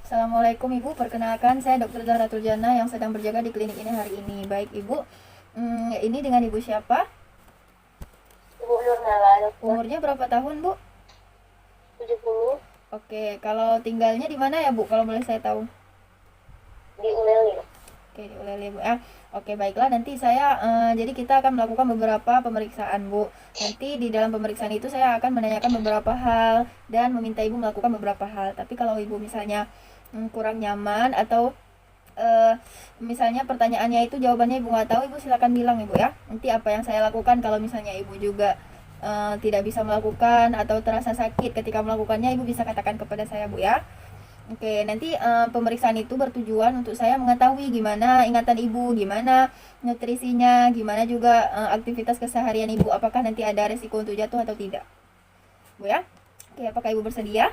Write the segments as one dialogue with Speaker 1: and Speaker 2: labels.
Speaker 1: Assalamualaikum Ibu, perkenalkan saya Dr. Zahra Turjana yang sedang berjaga di klinik ini hari ini. Baik Ibu, ini dengan Ibu siapa?
Speaker 2: Ibu Nurmala, dokter.
Speaker 1: Umurnya berapa tahun Bu?
Speaker 2: 70,
Speaker 1: Oke, kalau tinggalnya di mana ya Bu, kalau boleh saya tahu?
Speaker 2: di Uleli.
Speaker 1: Oke, di Ulele Bu ya. Oke, baiklah, nanti saya jadi kita akan melakukan beberapa pemeriksaan Bu. Nanti di dalam pemeriksaan itu saya akan menanyakan beberapa hal dan meminta Ibu melakukan beberapa hal. Tapi kalau Ibu misalnya kurang nyaman atau misalnya pertanyaannya itu jawabannya Ibu nggak tahu, Ibu silakan bilang Ibu ya. Nanti apa yang saya lakukan kalau misalnya Ibu juga tidak bisa melakukan atau terasa sakit ketika melakukannya, Ibu bisa katakan kepada saya Bu ya. Oke, nanti pemeriksaan itu bertujuan untuk saya mengetahui gimana ingatan Ibu, gimana nutrisinya, gimana juga aktivitas keseharian Ibu, apakah nanti ada resiko untuk jatuh atau tidak. Bu ya. Oke, apakah Ibu bersedia?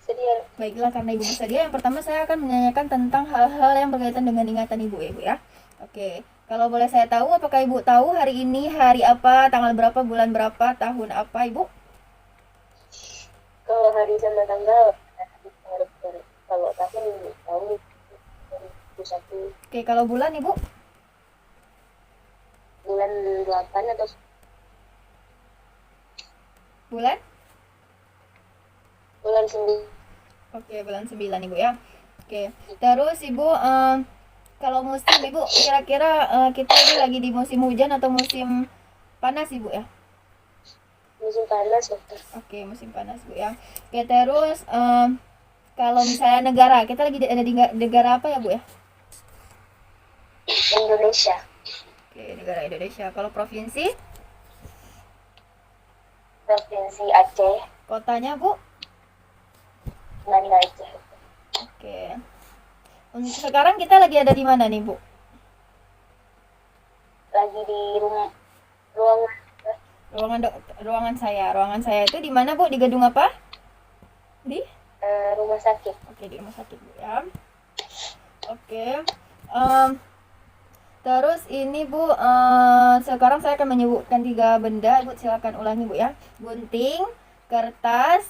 Speaker 2: Sedia.
Speaker 1: Baiklah, karena Ibu bersedia, yang pertama saya akan menanyakan tentang hal-hal yang berkaitan dengan ingatan Ibu ya, Bu ya. Oke, kalau boleh saya tahu, apakah Ibu tahu hari ini hari apa, tanggal berapa, bulan berapa, tahun apa, Ibu?
Speaker 2: Kalau hari sama tanggal, kalau tahun 2021,
Speaker 1: Oke, kalau bulan Ibu?
Speaker 2: bulan 8 atau
Speaker 1: Bulan?
Speaker 2: bulan 9.
Speaker 1: Oke, bulan 9 Ibu ya. Oke, terus Ibu kalau musim Ibu kira-kira kita ini lagi di musim hujan atau musim panas Ibu ya?
Speaker 2: Musim panas, dokter.
Speaker 1: Oke, musim panas Bu ya. Oke, terus kalau misalnya negara, kita lagi ada di negara apa ya Bu ya?
Speaker 2: Indonesia.
Speaker 1: Oke, negara Indonesia. Kalau provinsi,
Speaker 2: Provinsi Aceh.
Speaker 1: kotanya Bu?
Speaker 2: Banda Aceh.
Speaker 1: Oke. Untuk sekarang kita lagi ada di mana nih Bu?
Speaker 2: Lagi di ruangan
Speaker 1: Ruangan saya. Ruangan saya itu di mana Bu? Di gedung apa? Di?
Speaker 2: rumah sakit.
Speaker 1: Oke, di rumah sakit Bu ya. Oke. Terus ini Bu, sekarang saya akan menyebutkan 3 benda. Ibu silakan ulangi Bu ya. Gunting, kertas,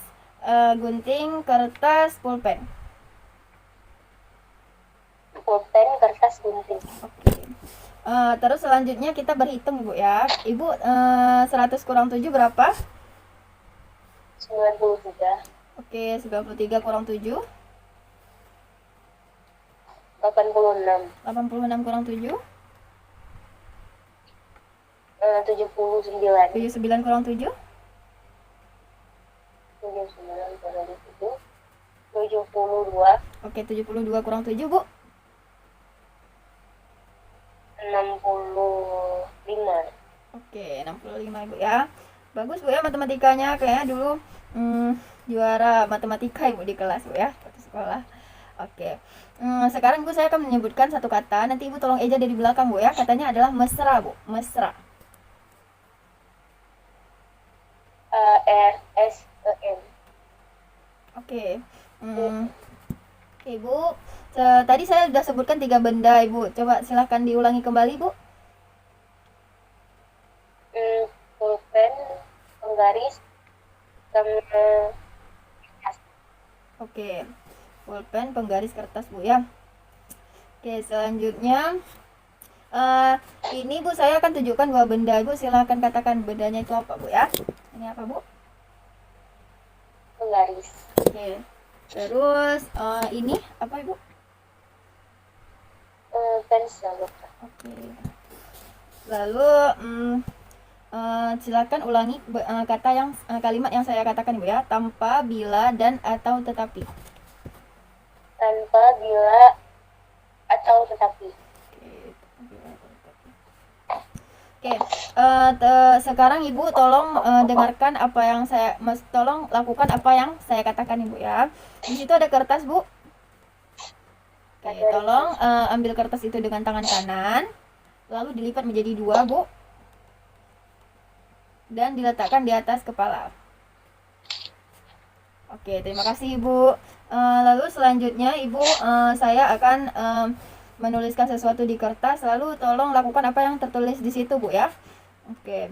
Speaker 1: pulpen.
Speaker 2: Pulpen, kertas, gunting.
Speaker 1: Oke. Terus selanjutnya kita berhitung Bu ya. Ibu 100 kurang 7 berapa?
Speaker 2: 93.
Speaker 1: Oke, 93 kurang 7.
Speaker 2: 86.
Speaker 1: 86 kurang 7.
Speaker 2: 79.
Speaker 1: 79 kurang 7.
Speaker 2: 79 kurang 7. 72.
Speaker 1: Oke, 72 kurang 7 Bu.
Speaker 2: 65.
Speaker 1: Oke, 65 Ibu ya. Bagus Bu ya matematikanya, kayaknya dulu juara matematika Ibu di kelas Bu ya, waktu sekolah. Oke. Sekarang Bu saya akan menyebutkan satu kata, nanti Ibu tolong eja dari belakang Bu ya. Katanya adalah mesra Bu, mesra.
Speaker 2: RSEM.
Speaker 1: Oke. Ibu, tadi saya sudah sebutkan 3 benda Ibu. Coba silahkan diulangi kembali Bu.
Speaker 2: Pulpen, penggaris, sama kertas.
Speaker 1: Oke. Pulpen, penggaris, kertas Bu ya. Oke, selanjutnya ini Bu saya akan tunjukkan 2 benda. Ibu silahkan katakan bendanya itu apa Bu ya. Ini apa Bu?
Speaker 2: Penggaris.
Speaker 1: Oke. Terus ini apa Ibu?
Speaker 2: Pensel, dokter.
Speaker 1: Oke. Lalu silakan ulangi kata yang kalimat yang saya katakan Ibu ya. Tanpa, bila, dan atau tetapi.
Speaker 2: Tanpa, bila, atau tetapi.
Speaker 1: Oke, sekarang Ibu tolong dengarkan apa yang tolong lakukan apa yang saya katakan Ibu ya. Di situ ada kertas Bu. Oke, tolong ambil kertas itu dengan tangan kanan, lalu dilipat menjadi 2 Bu, dan diletakkan di atas kepala. Oke, terima kasih Ibu. Lalu selanjutnya Ibu, saya akan menuliskan sesuatu di kertas, lalu tolong lakukan apa yang tertulis di situ Bu ya. Oke.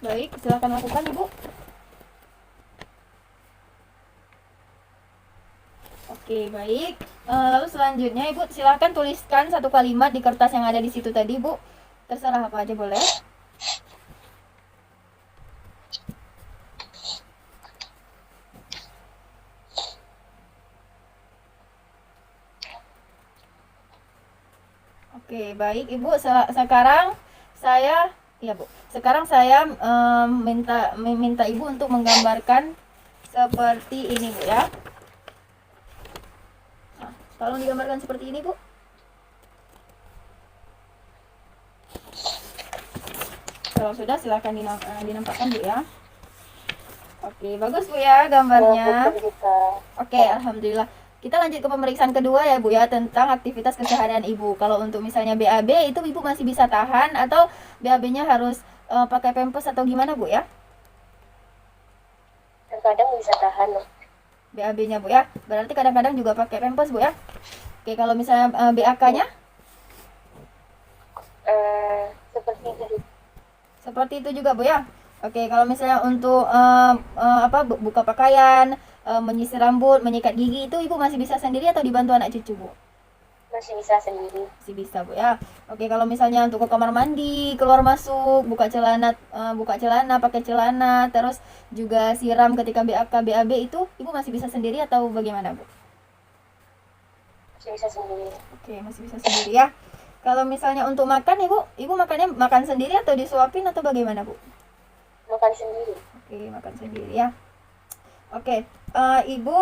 Speaker 1: Baik, silakan lakukan Ibu. Oke, baik. Lalu selanjutnya Ibu silahkan tuliskan satu kalimat di kertas yang ada di situ tadi, Bu. Terserah apa aja boleh. Oke, baik Ibu. Sekarang saya, ya Bu. Sekarang saya meminta Ibu untuk menggambarkan seperti ini, Bu ya. Nah, tolong digambarkan seperti ini, Bu. Kalau sudah silahkan dinampakkan, Bu ya. Oke, bagus Bu ya gambarnya. Oke, alhamdulillah. Kita lanjut ke pemeriksaan kedua ya Bu ya, tentang aktivitas keseharian Ibu. Kalau untuk misalnya BAB itu Ibu masih bisa tahan atau BAB-nya harus pakai pampers atau gimana Bu ya?
Speaker 2: Kadang bisa tahan.
Speaker 1: BAB-nya Bu ya. Berarti kadang-kadang juga pakai pampers Bu ya. Oke, kalau misalnya BAK-nya?
Speaker 2: Seperti itu.
Speaker 1: Seperti itu juga Bu ya. Oke, kalau misalnya untuk buka pakaian, menyisir rambut, menyikat gigi itu Ibu masih bisa sendiri atau dibantu anak cucu Bu?
Speaker 2: Masih bisa sendiri.
Speaker 1: Masih bisa Bu ya. Oke, kalau misalnya untuk ke kamar mandi, keluar masuk, buka celana, pakai celana, terus juga siram ketika BAK, BAB itu Ibu masih bisa sendiri atau bagaimana Bu?
Speaker 2: Masih bisa sendiri.
Speaker 1: Oke, masih bisa sendiri ya. Kalau misalnya untuk makan Ibu makannya makan sendiri atau disuapin atau bagaimana Bu?
Speaker 2: Makan sendiri.
Speaker 1: Oke, makan sendiri ya. Oke, Ibu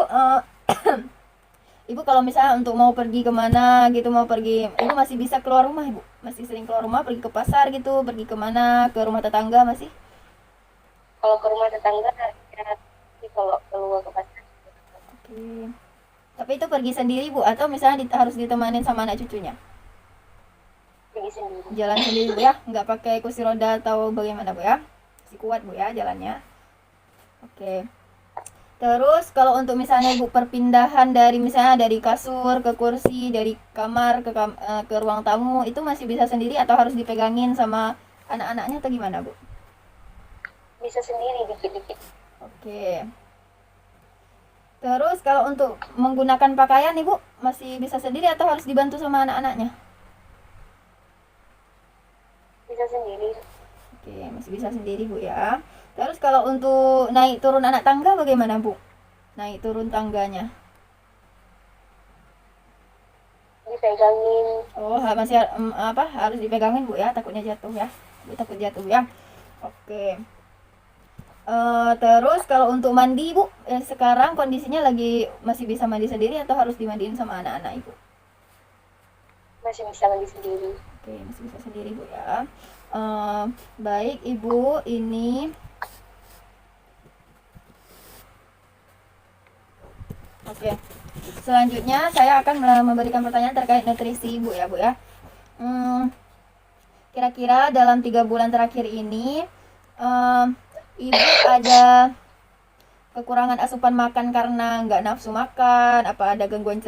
Speaker 1: Ibu kalau misalnya untuk mau pergi kemana gitu, Ibu masih bisa keluar rumah Ibu? Masih sering keluar rumah, pergi ke pasar gitu, pergi kemana, ke rumah tetangga masih?
Speaker 2: Kalau ke rumah tetangga, ya, kalau keluar ke pasar.
Speaker 1: Oke. Tapi itu pergi sendiri Bu, atau misalnya harus ditemanin sama anak cucunya?
Speaker 2: Pergi sendiri.
Speaker 1: Jalan sendiri Bu ya, nggak pakai kursi roda atau bagaimana Bu ya? Masih kuat Bu ya jalannya. Oke. Terus kalau untuk misalnya Ibu perpindahan dari misalnya dari kasur ke kursi, dari kamar ke ruang tamu itu masih bisa sendiri atau harus dipegangin sama anak-anaknya atau gimana Bu?
Speaker 2: Bisa sendiri dikit-dikit.
Speaker 1: Oke. Terus kalau untuk menggunakan pakaian Ibu masih bisa sendiri atau harus dibantu sama anak-anaknya?
Speaker 2: Bisa sendiri.
Speaker 1: Oke, masih bisa sendiri Bu ya. Terus kalau untuk naik turun anak tangga bagaimana Bu? Naik turun tangganya?
Speaker 2: Dipegangin.
Speaker 1: Oh, masih harus dipegangin Bu ya, takutnya jatuh ya. Bu takut jatuh ya. Oke. Terus kalau untuk mandi Bu, sekarang kondisinya lagi masih bisa mandi sendiri atau harus dimandiin sama anak-anak Ibu?
Speaker 2: Masih bisa mandi sendiri.
Speaker 1: Oke, masih bisa sendiri Bu ya. Baik Ibu, ini Oke. Selanjutnya saya akan memberikan pertanyaan terkait nutrisi Ibu ya Bu ya. Kira-kira dalam 3 bulan terakhir ini Ibu ada kekurangan asupan makan karena nggak nafsu makan, apa ada gangguan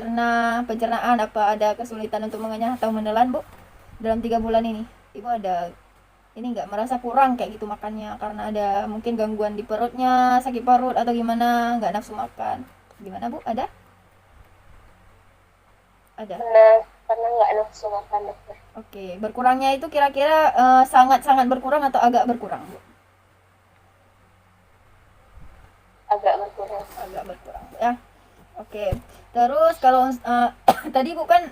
Speaker 1: pencernaan, apa ada kesulitan untuk mengenyah atau menelan Bu? Dalam 3 bulan ini Ibu ada ini nggak merasa kurang kayak gitu makannya karena ada mungkin gangguan di perutnya, sakit perut atau gimana, nggak nafsu makan? Gimana Bu? Ada? Ada.
Speaker 2: Karena nggak nafsu makan dokter.
Speaker 1: Oke, berkurangnya itu kira-kira sangat-sangat berkurang atau agak berkurang Bu?
Speaker 2: Agak berkurang.
Speaker 1: Agak berkurang ya. Oke. Terus kalau tadi bukan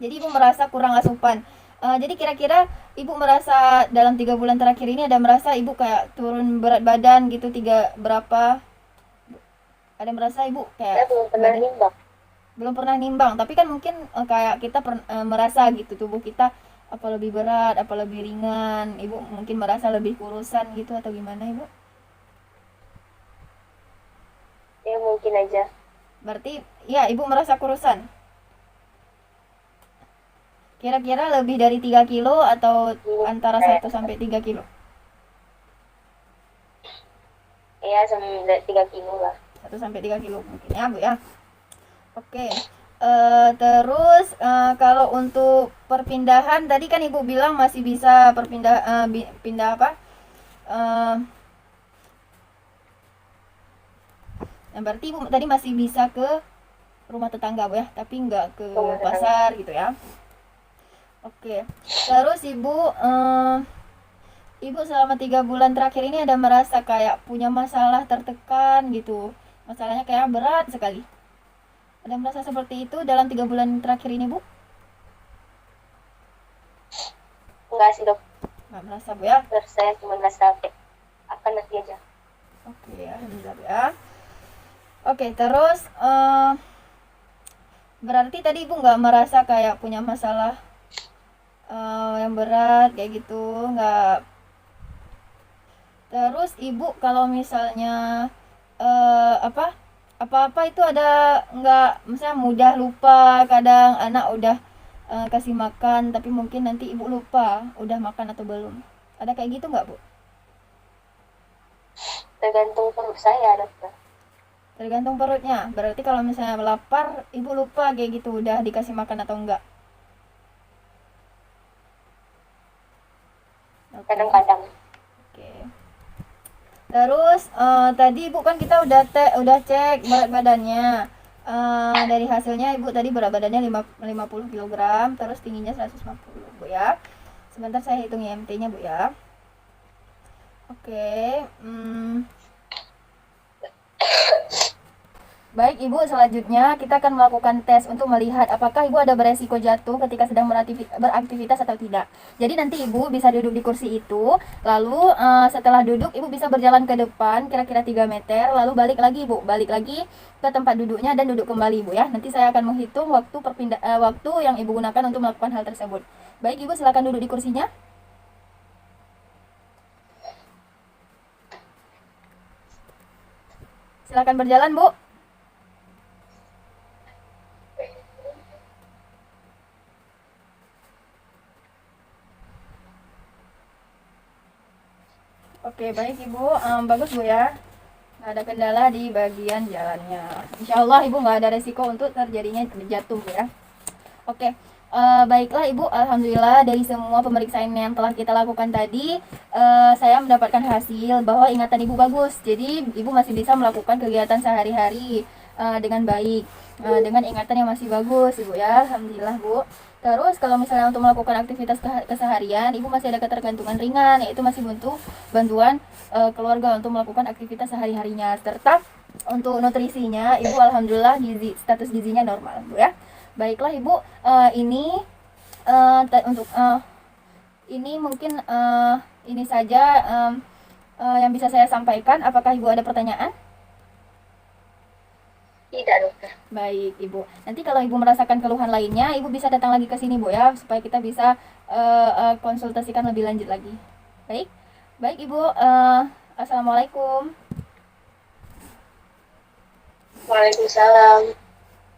Speaker 1: jadi Ibu merasa kurang asupan. Jadi kira-kira Ibu merasa dalam 3 bulan terakhir ini ada merasa Ibu kayak turun berat badan gitu berapa? Ada merasa Ibu kayak
Speaker 2: Saya belum pernah nimbang.
Speaker 1: Belum pernah nimbang, tapi kan mungkin kayak kita merasa gitu tubuh kita apa lebih berat, apa lebih ringan. Ibu mungkin merasa lebih kurusan gitu atau gimana Ibu?
Speaker 2: Ya mungkin aja.
Speaker 1: Berarti ya Ibu merasa kurusan. Kira-kira lebih dari 3 kilo atau antara 1 sampai 3 kilo?
Speaker 2: Iya, sampai 3 kilo lah.
Speaker 1: 1 sampai 3 kilo mungkin ya Bu ya. Oke. Terus kalau untuk perpindahan tadi kan Ibu bilang masih bisa pindah apa? Berarti Ibu tadi masih bisa ke rumah tetangga Bu ya, tapi nggak ke
Speaker 2: Rumah tetangga.
Speaker 1: pasar gitu ya. Oke, terus Ibu selama 3 bulan terakhir ini ada merasa kayak punya masalah tertekan gitu, masalahnya kayak berat sekali. Ada merasa seperti itu dalam 3 bulan terakhir ini Bu?
Speaker 2: Enggak sih dok,
Speaker 1: Nggak merasa Bu ya?
Speaker 2: saya cuma merasa akan nanti aja.
Speaker 1: Oke, alhamdulillah Bu ya. Oke, terus berarti tadi Ibu nggak merasa kayak punya masalah yang berat kayak gitu, nggak. Terus Ibu kalau misalnya apa-apa itu ada nggak, misalnya mudah lupa, kadang anak udah kasih makan tapi mungkin nanti Ibu lupa udah makan atau belum. Ada kayak gitu nggak Bu?
Speaker 2: Tergantung perut saya dokter.
Speaker 1: Tergantung perutnya. Berarti kalau misalnya lapar, Ibu lupa kayak gitu udah dikasih makan atau enggak. Oke.
Speaker 2: Kadang-kadang.
Speaker 1: Oke. Terus tadi Ibu kan kita udah cek berat badannya. Dari hasilnya Ibu tadi berat badannya 50 kg, terus tingginya 150 Bu ya. Sebentar saya hitung IMT-nya Bu ya. Oke. Baik Ibu, selanjutnya kita akan melakukan tes untuk melihat apakah Ibu ada beresiko jatuh ketika sedang beraktivitas atau tidak. Jadi nanti Ibu bisa duduk di kursi itu, lalu setelah duduk Ibu bisa berjalan ke depan kira-kira 3 meter, lalu balik lagi Ibu, balik lagi ke tempat duduknya dan duduk kembali Ibu ya. Nanti saya akan menghitung waktu yang Ibu gunakan untuk melakukan hal tersebut. Baik Ibu, silakan duduk di kursinya. Silakan berjalan Bu. Oke, baik Ibu, bagus Bu ya. Nggak ada kendala di bagian jalannya. Insya Allah Ibu nggak ada resiko untuk terjadinya jatuh Bu ya. Oke, baiklah Ibu, alhamdulillah dari semua pemeriksaan yang telah kita lakukan tadi, saya mendapatkan hasil bahwa ingatan Ibu bagus. Jadi Ibu masih bisa melakukan kegiatan sehari-hari dengan baik, dengan ingatan yang masih bagus Ibu ya, alhamdulillah Bu. Terus kalau misalnya untuk melakukan aktivitas keseharian, Ibu masih ada ketergantungan ringan, yaitu masih butuh bantuan keluarga untuk melakukan aktivitas sehari-harinya. Serta untuk nutrisinya, Ibu alhamdulillah status gizinya normal Bu ya. Baiklah Ibu, ini untuk ini mungkin ini saja yang bisa saya sampaikan. Apakah Ibu ada pertanyaan?
Speaker 2: Tidak dokter.
Speaker 1: Baik Ibu, nanti kalau Ibu merasakan keluhan lainnya, Ibu bisa datang lagi ke sini Bu ya, supaya kita bisa konsultasikan lebih lanjut lagi. Baik Ibu, assalamualaikum.
Speaker 2: Waalaikumsalam.